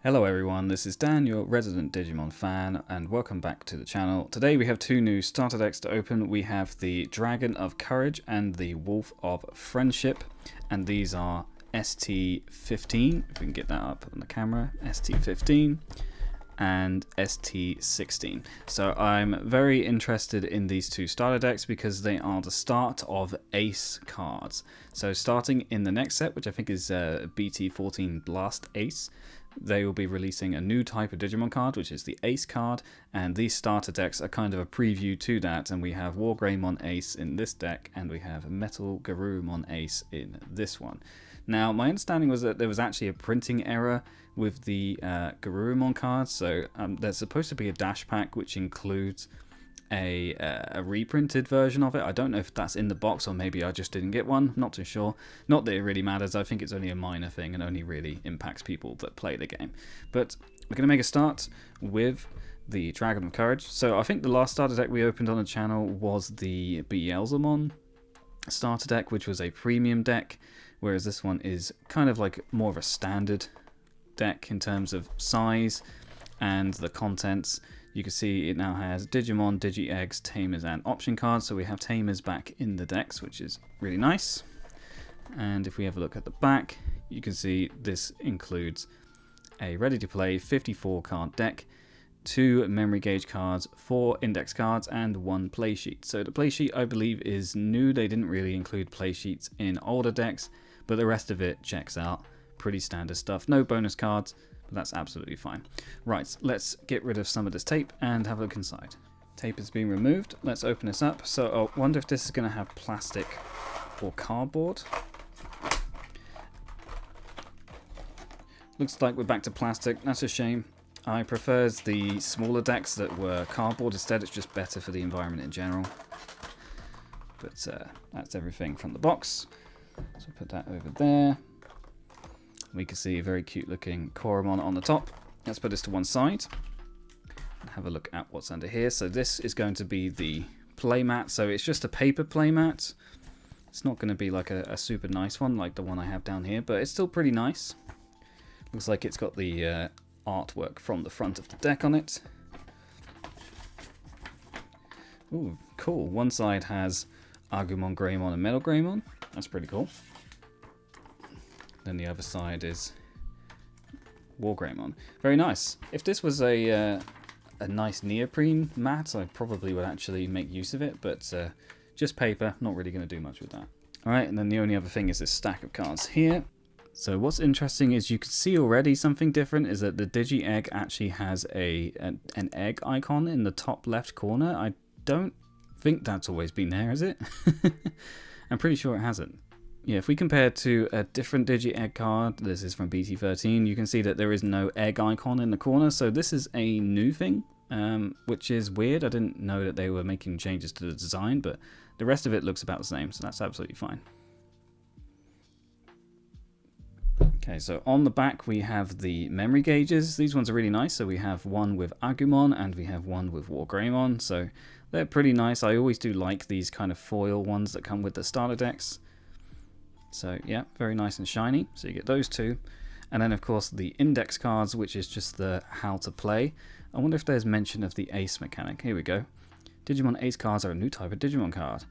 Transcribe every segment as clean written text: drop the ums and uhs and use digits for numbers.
Hello everyone, this is Dan, your resident Digimon fan, and welcome back to the channel. Today we have two new starter decks to open. We have the Dragon of Courage and the Wolf of Friendship, and these are ST-15, if we can get that up on the camera, ST-15 and ST-16. So I'm very interested in these two starter decks because they are the start of Ace cards. So starting in the next set, which I think is BT14 Blast Ace, they will be releasing a new type of Digimon card, which is the Ace card, and these starter decks are kind of a preview to that, and we have Wargreymon Ace in this deck, and we have Metal Garurumon Ace in this one. Now, my understanding was that there was actually a printing error with the Garurumon cards, so there's supposed to be a dash pack which includes a reprinted version of it. I don't know if that's in the box or maybe I just didn't get one, not too sure. Not that it really matters, I think it's only a minor thing and only really impacts people that play the game. But we're going to make a start with the Dragon of Courage. So I think the last starter deck we opened on the channel was the Beelzemon starter deck, which was a premium deck, whereas this one is kind of like more of a standard deck in terms of size and the contents. You can see it now has Digimon, Digi-Eggs, Tamers, and option cards. So we have Tamers back in the decks, which is really nice. And if we have a look at the back, you can see this includes a ready-to-play 54-card deck, 2 memory gauge cards, 4 index cards, and 1 play sheet. So the play sheet, I believe, is new. They didn't really include play sheets in older decks, but the rest of it checks out. Pretty standard stuff. No bonus cards. But that's absolutely fine. Right, let's get rid of some of this tape and have a look inside. Tape has been removed. Let's open this up. So I wonder if this is going to have plastic or cardboard. Looks like we're back to plastic. That's a shame. I prefer the smaller decks that were cardboard instead. It's just better for the environment in general. But that's everything from the box. So put that over there. We can see a very cute looking Koromon on the top. Let's put this to one side and have a look at what's under here. So this is going to be the playmat. So it's just a paper playmat. It's not going to be like a super nice one like the one I have down here, but it's still pretty nice. Looks like it's got the artwork from the front of the deck on it. Ooh, cool. One side has Agumon, Greymon, and Metal Greymon. That's pretty cool. Then the other side is Wargreymon. Very nice. If this was a nice neoprene mat, I probably would actually make use of it, but just paper, not really going to do much with that. Alright, and then the only other thing is this stack of cards here. So what's interesting is you can see already something different is that the Digi-Egg actually has an egg icon in the top left corner. I don't think that's always been there, is it? I'm pretty sure it hasn't. Yeah, if we compare to a different Digi-Egg card, this is from BT13, you can see that there is no egg icon in the corner. So this is a new thing, which is weird. I didn't know that they were making changes to the design, but the rest of it looks about the same, so that's absolutely fine. Okay, so on the back we have the memory gauges. These ones are really nice. So we have one with Agumon and we have one with Wargreymon. So they're pretty nice. I always do like these kind of foil ones that come with the starter decks. So yeah, very nice and shiny. So you get those two. And then of course the index cards, which is just the how to play. I wonder if there's mention of the Ace mechanic. Here we go. Digimon Ace cards are a new type of Digimon card.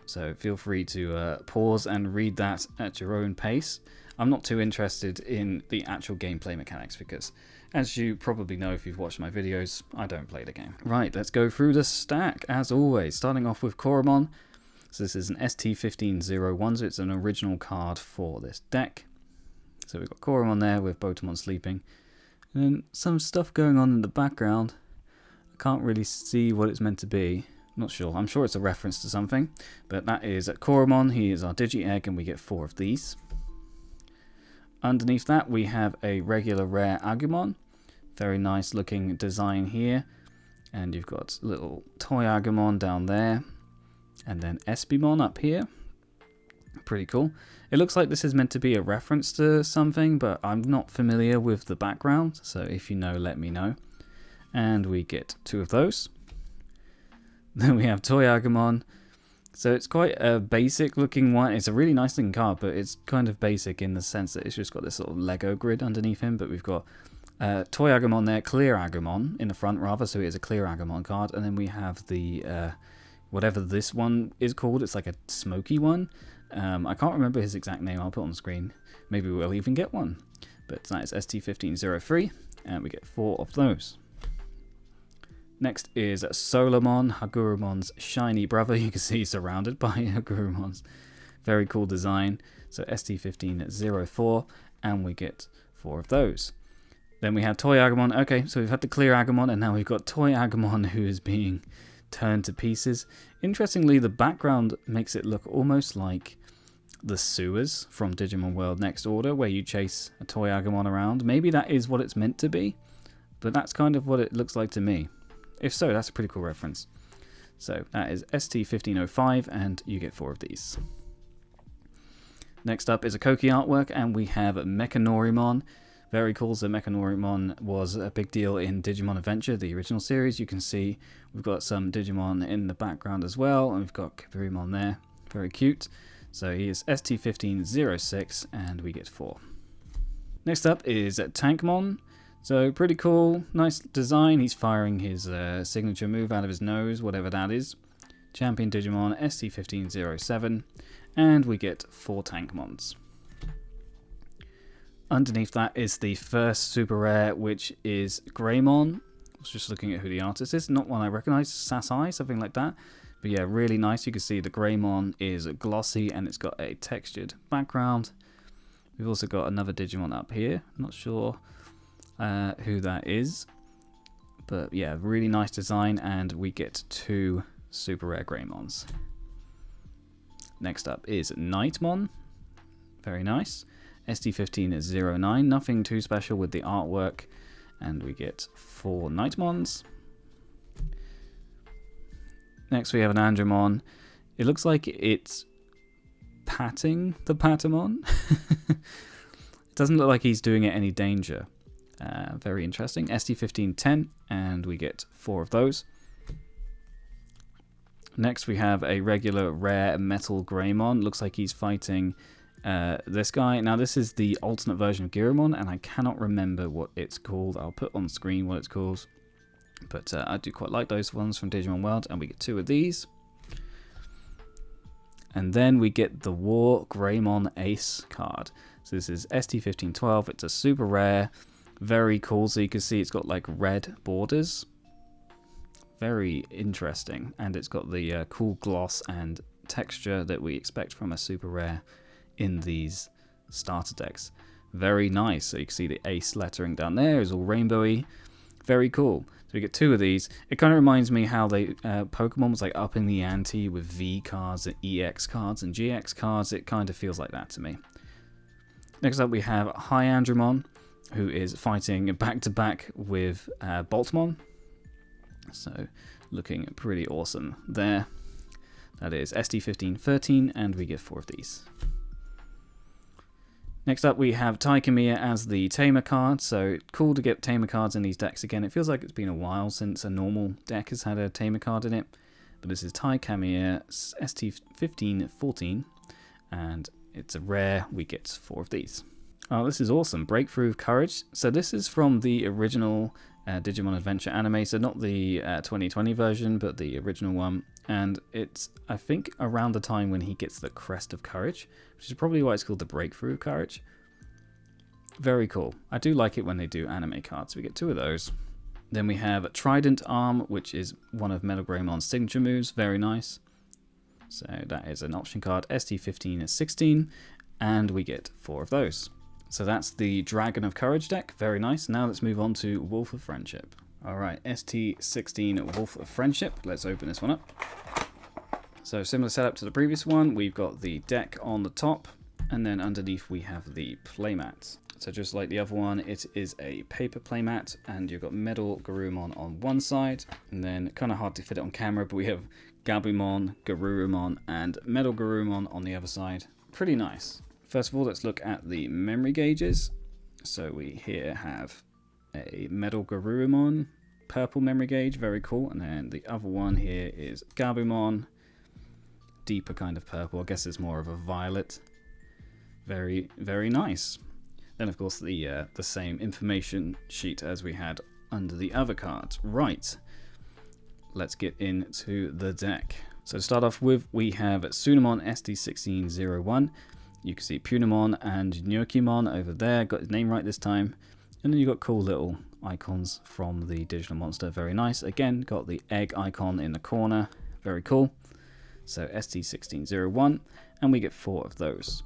So feel free to pause and read that at your own pace. I'm not too interested in the actual gameplay mechanics because, as you probably know if you've watched my videos, I don't play the game. Right, let's go through the stack as always. Starting off with Koromon. So this is an ST-15-01, so it's an original card for this deck. So we've got Koromon there with Botamon sleeping. And then some stuff going on in the background. I can't really see what it's meant to be. Not sure. I'm sure it's a reference to something. But that is at Koromon. He is our Digi-Egg and we get 4 of these. Underneath that we have a regular rare Agumon. Very nice looking design here. And you've got little toy Agumon down there. And then Espimon up here. Pretty cool. It looks like this is meant to be a reference to something, but I'm not familiar with the background. So if you know, let me know. And we get 2 of those. Then we have Toy Agumon. So it's quite a basic looking one. It's a really nice looking card, but it's kind of basic in the sense that it's just got this sort of Lego grid underneath him. But we've got Toy Agumon there, clear Agumon in the front rather, so it is a clear Agumon card. And then we have the, whatever this one is called, it's like a smoky one. I can't remember his exact name, I'll put on the screen. Maybe we'll even get one. But that is ST-1503, and we get 4 of those. Next is Solomon, Hagurumon's shiny brother. You can see he's surrounded by Hagurumons. Very cool design. So ST-1504, and we get 4 of those. Then we have Toy Agumon. Okay, so we've had the clear Agumon, and now we've got Toy Agumon who is being turned to pieces. Interestingly, the background makes it look almost like the sewers from Digimon World Next Order, where you chase a Toy Agumon around. Maybe that is what it's meant to be, but that's kind of what it looks like to me. If so, that's a pretty cool reference. So that is ST-1505, and you get 4 of these. Next up is a Koki artwork, and we have Mechanorimon. Very cool. So Mechanorimon was a big deal in Digimon Adventure, the original series. You can see we've got some Digimon in the background as well, and we've got Kaburimon there. Very cute. So he is ST-1506, and we get 4. Next up is Tankmon. So pretty cool, nice design. He's firing his signature move out of his nose, whatever that is. Champion Digimon, ST-1507, and we get 4 Tankmons. Underneath that is the first super rare, which is Greymon. I was just looking at who the artist is. Not one I recognize, Sasai, something like that. But yeah, really nice. You can see the Greymon is glossy and it's got a textured background. We've also got another Digimon up here. Not sure who that is. But yeah, really nice design, and we get 2 super rare Greymons. Next up is Nightmon. Very nice. ST-1509, nothing too special with the artwork, and we get 4 Nightmons. Next we have an Andromon. It looks like it's patting the Patamon. It doesn't look like he's doing it any danger. Very interesting. ST-1510, and we get 4 of those. Next we have a regular rare Metal Greymon. Looks like he's fighting this guy. Now this is the alternate version of Giromon, and I cannot remember what it's called. I'll put on screen what it's called. But I do quite like those ones from Digimon World, and we get 2 of these. And then we get the War Greymon Ace card. So this is ST-1512. It's a super rare. Very cool. So you can see it's got like red borders. Very interesting. And it's got the cool gloss and texture that we expect from a super rare in these starter decks. Very nice. So you can see the Ace lettering down there is all rainbowy. Very cool. So we get 2 of these. It kind of reminds me how they Pokemon was like up in the ante with V cards and EX cards and GX cards. It kind of feels like that to me. Next up we have Hyandromon, who is fighting back to back with Boltmon. So looking pretty awesome there. That is ST-1513, and we get 4 of these. Next up we have Taikamiya as the Tamer card, so cool to get Tamer cards in these decks again. It feels like it's been a while since a normal deck has had a Tamer card in it. But this is Taikamiya ST-1514, and it's a rare. We get 4 of these. Oh, this is awesome. Breakthrough of Courage. So this is from the original Digimon Adventure anime, so not the 2020 version, but the original one. And it's, I think, around the time when he gets the Crest of Courage, which is probably why it's called the Breakthrough of Courage. Very cool. I do like it when they do anime cards. We get 2 of those. Then we have Trident Arm, which is one of Metal Greymon's signature moves. Very nice. So that is an option card, ST-1516, and we get 4 of those. So that's the Dragon of Courage deck. Very nice. Now let's move on to Wolf of Friendship. Alright, ST-16 Wolf of Friendship. Let's open this one up. So similar setup to the previous one. We've got the deck on the top, and then underneath we have the playmats. So just like the other one, it is a paper playmat, and you've got Metal Garurumon on one side, and then kind of hard to fit it on camera, but we have Gabumon, Garurumon, and Metal Garurumon on the other side. Pretty nice. First of all, let's look at the memory gauges. So we here have a Metal Garurumon, purple memory gauge, very cool. And then the other one here is Gabumon, deeper kind of purple. I guess it's more of a violet. Very, very nice. Then, of course, the same information sheet as we had under the other cards. Right, let's get into the deck. So to start off with, we have Tsunamon ST-1601. You can see Punamon and Nyokimon over there. Got his name right this time. And then you've got cool little icons from the digital monster. Very nice. Again, got the egg icon in the corner. Very cool. So ST-1601, and we get 4 of those.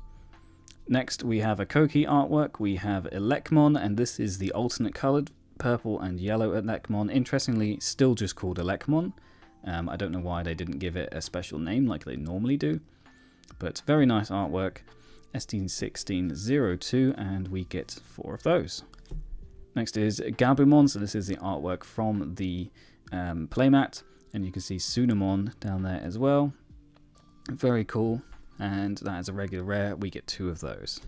Next, we have a Koki artwork. We have Elecmon, and this is the alternate colored purple and yellow Elecmon. Interestingly, still just called Elecmon. I don't know why they didn't give it a special name like they normally do, but very nice artwork. ST-1602, and we get 4 of those. Next is Gabumon, so this is the artwork from the playmat, and you can see Tsunamon down there as well. Very cool, and that is a regular rare. We get 2 of those.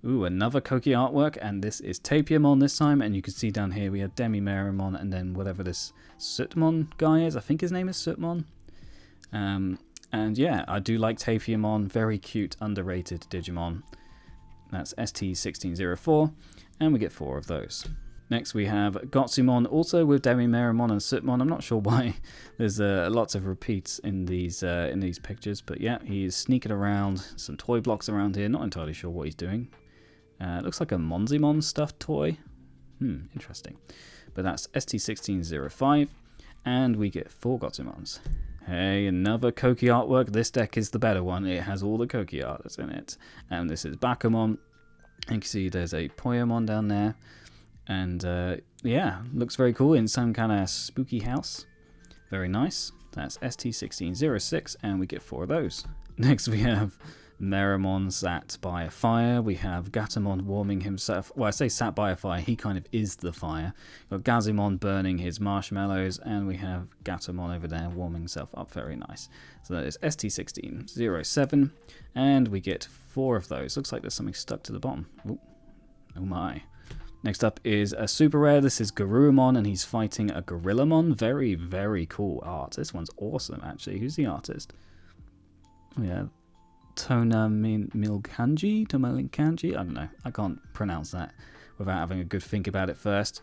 Ooh, another Koki artwork, and this is Tapiamon this time, and you can see down here we have Demi-Meramon, and then whatever this Sutmon guy is. I think his name is Sutmon. And yeah, I do like Tapiamon. Very cute, underrated Digimon. That's ST-1604, and we get 4 of those. Next we have Gotsumon, also with Demi-Meramon and Sutmon. I'm not sure why there's lots of repeats in these pictures, but yeah, he's sneaking around, some toy blocks around here. Not entirely sure what he's doing. It looks like a Monzimon stuffed toy. Interesting. But that's ST-1605, and we get 4 Gotsumons. Hey, another Koki artwork. This deck is the better one. It has all the Koki art that's in it. And this is Bakumon. You can see there's a Poyamon down there. And yeah, looks very cool in some kind of spooky house. Very nice. That's ST-1606, and we get 4 of those. Next we have Meramon sat by a fire. We have Gatomon warming himself. Well, I say sat by a fire, he kind of is the fire. We've got Gazimon burning his marshmallows, and we have Gatomon over there warming himself up. Very nice. So that is ST-1607, and we get 4 of those. Looks like there's something stuck to the bottom. Ooh. Oh my. Next up is a super rare. This is Garurumon, and he's fighting a Gorillamon. Very, very cool art. This one's awesome, actually. Who's the artist? Oh, yeah. Tomomikanji? I don't know. I can't pronounce that without having a good think about it first.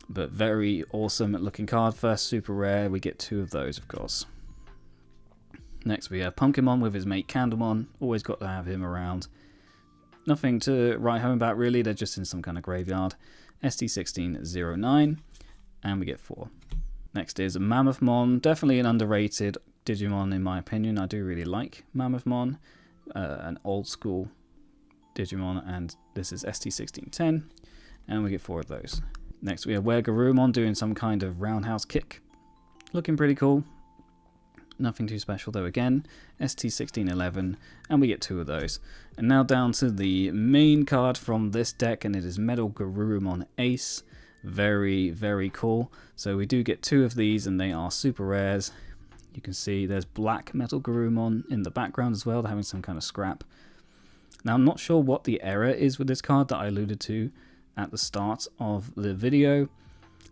But very awesome looking card. First super rare. We get 2 of those, of course. Next we have Pumpkinmon with his mate Candlemon. Always got to have him around. Nothing to write home about really, they're just in some kind of graveyard. ST-1609, and we get 4. Next is Mammothmon, definitely an underrated Digimon in my opinion. I do really like Mammothmon, an old school Digimon, and this is ST-1610, and we get 4 of those. Next we have Garurumon doing some kind of roundhouse kick. Looking pretty cool. Nothing too special though again. ST-1611, and we get 2 of those. And now down to the main card from this deck, and it is Metal Garurumon Ace. Very, very cool. So we do get 2 of these, and they are super rares. You can see there's black Metal Garurumon in the background as well. They're having some kind of scrap. Now I'm not sure what the error is with this card that I alluded to at the start of the video.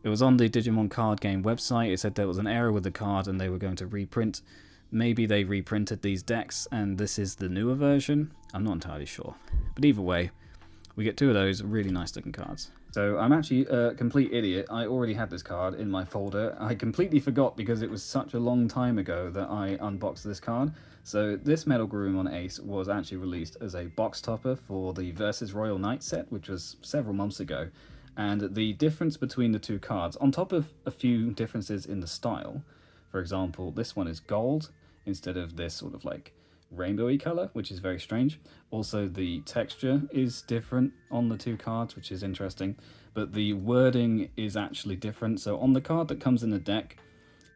It was on the Digimon card game website. It said there was an error with the card and they were going to reprint. Maybe they reprinted these decks and this is the newer version. I'm not entirely sure. But either way, we get 2 of those really nice looking cards. So I'm actually a complete idiot. I already had this card in my folder. I completely forgot because it was such a long time ago that I unboxed this card. So this Metal Garurumon Ace was actually released as a box topper for the Versus Royal Knight set, which was several months ago. And the difference between the 2 cards, on top of a few differences in the style, for example, this one is gold instead of this sort of like rainbowy color, which is very strange. Also, the texture is different on the 2 cards, which is interesting, but the wording is actually different. So on the card that comes in the deck,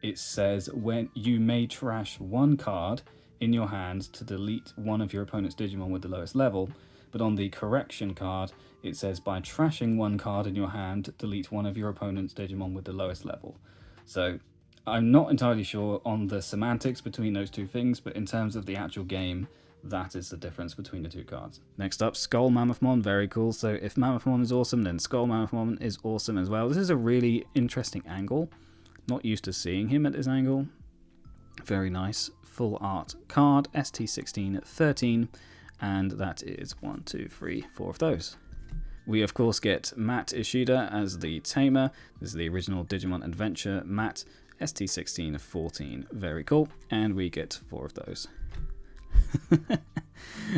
it says when you may trash 1 card in your hand to delete one of your opponent's Digimon with the lowest level. But on the correction card, it says by trashing 1 card in your hand, delete one of your opponent's Digimon with the lowest level. So I'm not entirely sure on the semantics between those 2 things, but in terms of the actual game, that is the difference between the 2 cards. Next up, Skull Mammothmon, very cool. So if Mammothmon is awesome, then Skull Mammothmon is awesome as well. This is a really interesting angle. Not used to seeing him at this angle. Very nice full art card, ST-16 13, and that is 1, 2, 3, 4 of those. We of course get Matt Ishida as the Tamer. This is the original Digimon Adventure Matt, ST-16 14. Very cool. And we get 4 of those.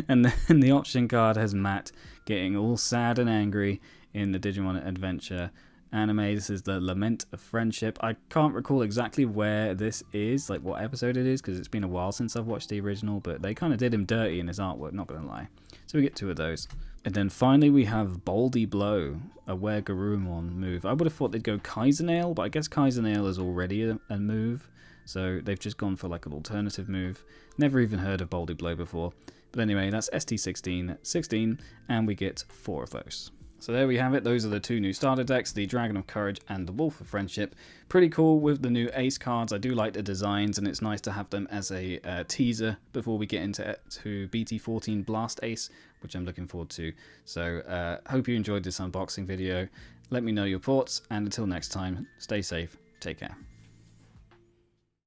And then the option card has Matt getting all sad and angry in the Digimon Adventure anime. This is the Lament of Friendship. I can't recall exactly where this is, like what episode it is, because it's been a while since I've watched the original, but they kind of did him dirty in his artwork, not gonna lie. So we get 2 of those. And then finally we have Baldy Blow, a Were Garurumon move. I would have thought they'd go Kaisernail, but I guess Kaisernail is already a move, so they've just gone for like an alternative move. Never even heard of Baldy Blow before. But anyway, that's ST-16 16, and we get 4 of those. So there we have it. Those are the 2 new starter decks, the Dragon of Courage and the Wolf of Friendship. Pretty cool with the new Ace cards. I do like the designs, and it's nice to have them as a teaser before we get into BT14 Blast Ace, which I'm looking forward to. So hope you enjoyed this unboxing video. Let me know your thoughts, and until next time, stay safe, take care.